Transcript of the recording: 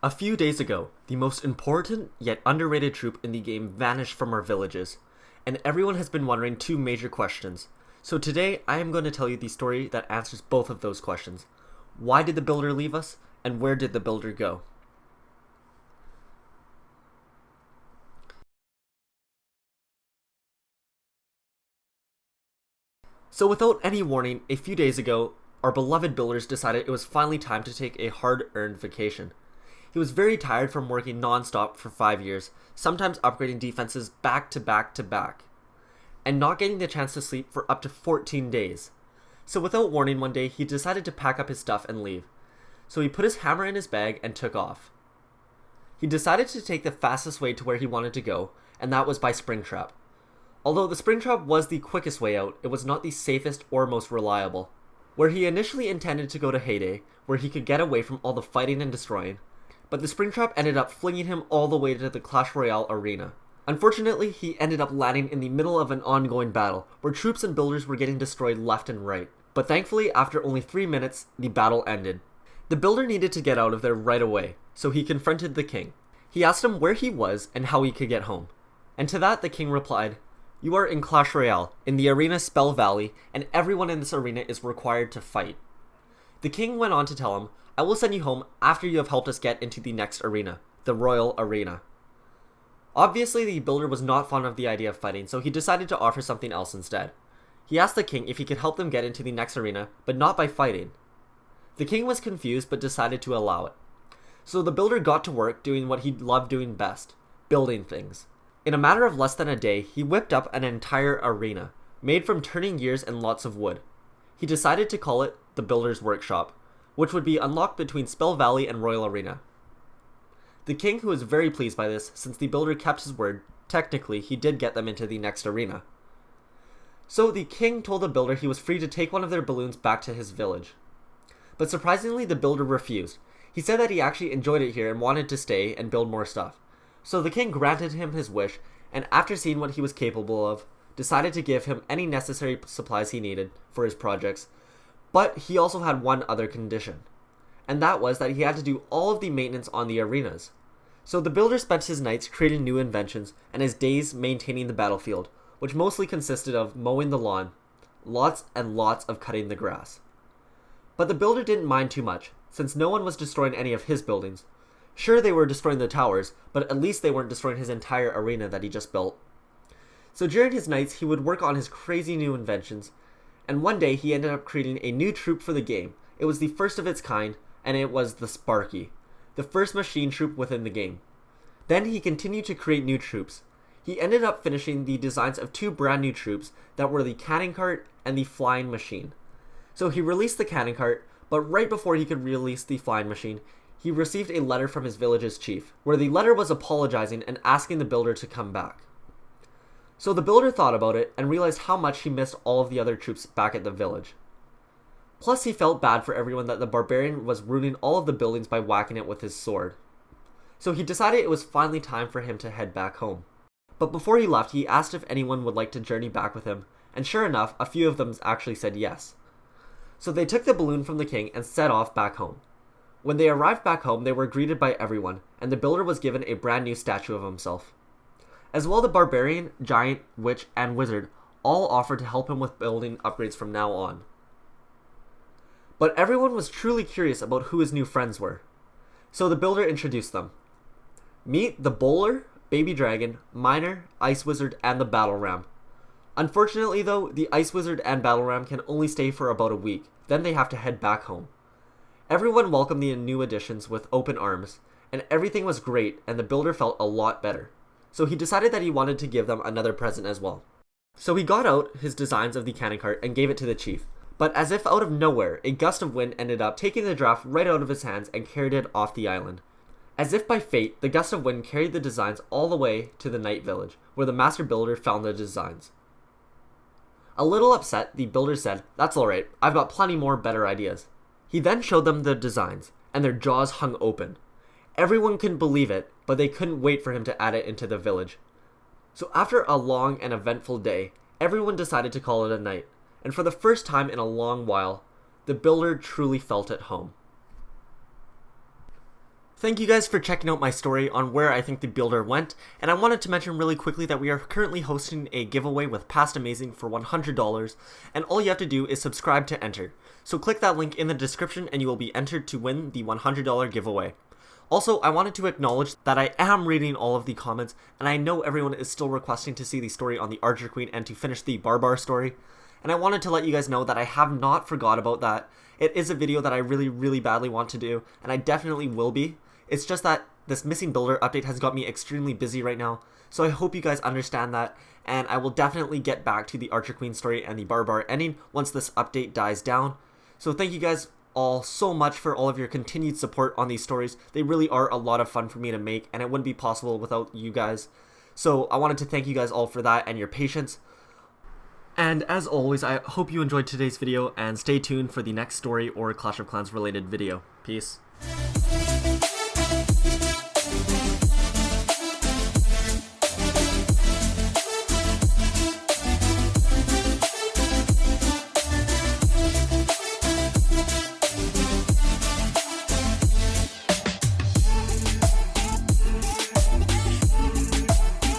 A few days ago, the most important yet underrated troop in the game vanished from our villages, and everyone has been wondering two major questions. So today, I am going to tell you the story that answers both of those questions. Why did the builder leave us, and where did the builder go? So without any warning, a few days ago, our beloved builders decided it was finally time to take a hard-earned vacation. He was very tired from working non-stop for 5 years, sometimes upgrading defenses back to back to back, and not getting the chance to sleep for up to 14 days. So without warning one day, he decided to pack up his stuff and leave. So he put his hammer in his bag and took off. He decided to take the fastest way to where he wanted to go, and that was by Springtrap. Although the Springtrap was the quickest way out, it was not the safest or most reliable. Where he initially intended to go to Heyday, where he could get away from all the fighting and destroying, but the Springtrap ended up flinging him all the way to the Clash Royale arena. Unfortunately, he ended up landing in the middle of an ongoing battle, where troops and builders were getting destroyed left and right. But thankfully, after only 3 minutes, the battle ended. The builder needed to get out of there right away, so he confronted the king. He asked him where he was and how he could get home. And to that, the king replied, "You are in Clash Royale, in the arena Spell Valley, and everyone in this arena is required to fight." The king went on to tell him, "I will send you home after you have helped us get into the next arena, the Royal Arena." Obviously, the builder was not fond of the idea of fighting, so he decided to offer something else instead. He asked the king if he could help them get into the next arena, but not by fighting. The king was confused but decided to allow it. So the builder got to work doing what he loved doing best, building things. In a matter of less than a day, he whipped up an entire arena, made from turning gears and lots of wood. He decided to call it the Builder's Workshop, which would be unlocked between Spell Valley and Royal Arena. The king, who was very pleased by this, since the builder kept his word, technically he did get them into the next arena. So the king told the builder he was free to take one of their balloons back to his village. But surprisingly, the builder refused. He said that he actually enjoyed it here and wanted to stay and build more stuff. So the king granted him his wish, and after seeing what he was capable of, decided to give him any necessary supplies he needed for his projects. But he also had one other condition, and that was that he had to do all of the maintenance on the arenas. So the builder spent his nights creating new inventions and his days maintaining the battlefield, which mostly consisted of mowing the lawn, lots and lots of cutting the grass. But the builder didn't mind too much, since no one was destroying any of his buildings. Sure, they were destroying the towers, but at least they weren't destroying his entire arena that he just built. So during his nights, he would work on his crazy new inventions, and one day he ended up creating a new troop for the game. It was the first of its kind, and it was the Sparky, the first machine troop within the game. Then he continued to create new troops. He ended up finishing the designs of two brand new troops that were the cannon cart and the flying machine. So he released the cannon cart, but right before he could release the flying machine, he received a letter from his village's chief, where the letter was apologizing and asking the builder to come back. So the builder thought about it and realized how much he missed all of the other troops back at the village. Plus, he felt bad for everyone that the barbarian was ruining all of the buildings by whacking it with his sword. So he decided it was finally time for him to head back home. But before he left, he asked if anyone would like to journey back with him, and sure enough, a few of them actually said yes. So they took the balloon from the king and set off back home. When they arrived back home, they were greeted by everyone, and the builder was given a brand new statue of himself. As well, the barbarian, giant, witch, and wizard all offered to help him with building upgrades from now on. But everyone was truly curious about who his new friends were. So the builder introduced them. Meet the Bowler, Baby Dragon, Miner, Ice Wizard, and the Battle Ram. Unfortunately though, the Ice Wizard and Battle Ram can only stay for about a week, then they have to head back home. Everyone welcomed the new additions with open arms, and everything was great, and the builder felt a lot better. So he decided that he wanted to give them another present as well. So he got out his designs of the cannon cart and gave it to the chief. But as if out of nowhere, a gust of wind ended up taking the draft right out of his hands and carried it off the island. As if by fate, the gust of wind carried the designs all the way to the night village, where the master builder found the designs. A little upset, the builder said, "That's alright, I've got plenty more better ideas." He then showed them the designs, and their jaws hung open. Everyone couldn't believe it, but they couldn't wait for him to add it into the village. So after a long and eventful day, everyone decided to call it a night, and for the first time in a long while, the builder truly felt at home. Thank you guys for checking out my story on where I think the builder went, and I wanted to mention really quickly that we are currently hosting a giveaway with Past Amazing for $100, and all you have to do is subscribe to enter. So click that link in the description and you will be entered to win the $100 giveaway. Also, I wanted to acknowledge that I am reading all of the comments, and I know everyone is still requesting to see the story on the Archer Queen and to finish the Barbar story. And I wanted to let you guys know that I have not forgot about that. It is a video that I really badly want to do, and I definitely will be. It's just that this missing builder update has got me extremely busy right now, so I hope you guys understand that, and I will definitely get back to the Archer Queen story and the Barbar ending once this update dies down. So thank you guys all so much for all of your continued support on these stories. They really are a lot of fun for me to make, and it wouldn't be possible without you guys. So I wanted to thank you guys all for that and your patience. And as always, I hope you enjoyed today's video, and stay tuned for the next story or Clash of Clans related video. Peace.